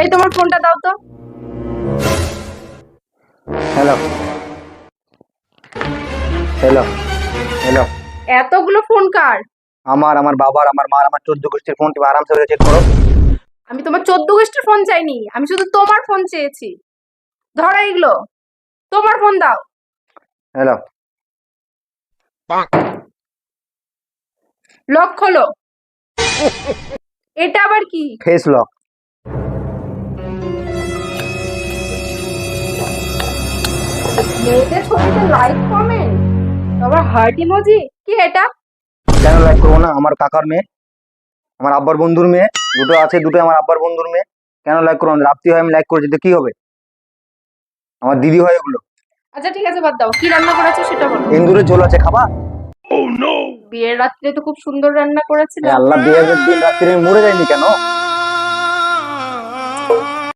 এই তোমার ফোনটা দাও তো। Hello hello hello. এতগুলো ফোন কার? আমার বাবার, আমার মার, আমার 14 গোষ্ঠীর ফোন টিপে আরামসে চেক করো। আমি তোমার 14 গোষ্ঠীর ফোন চাইনি, আমি শুধু তোমার ফোন চেয়েছি। ধরো এগুলো, তোমার ফোন দাও। হ্যালো। লক খোলো। এটা আবার কি? Face lock. মেয়েদের ছবিতে লাইক কমেন্ট, আবার হার্ট ইমোজি, কি এটা? কেন লাইক করবো না? আমার কাকার মেয়ে, আমার আব্বার বন্ধুর মেয়ে, দুটো আছে, দুটো আমার আব্বার বন্ধুর মেয়ে। কেন লাইক করবো না? রাত্রি হয় আমি লাইক করেছি তো কি হবে? আমার দিদি হয় এগুলো। আচ্ছা ঠিক আছে, বাদ দাও। কি রান্না করেছো সেটা বলো। এন্দুরের ঝোল আছে, খাবা? বিয়ের রাত্রে তো খুব সুন্দর রান্না এ করেছিলাম। আল্লাহ, বিয়ের দিন রাত্রি আমি মরে যাইনি কেন?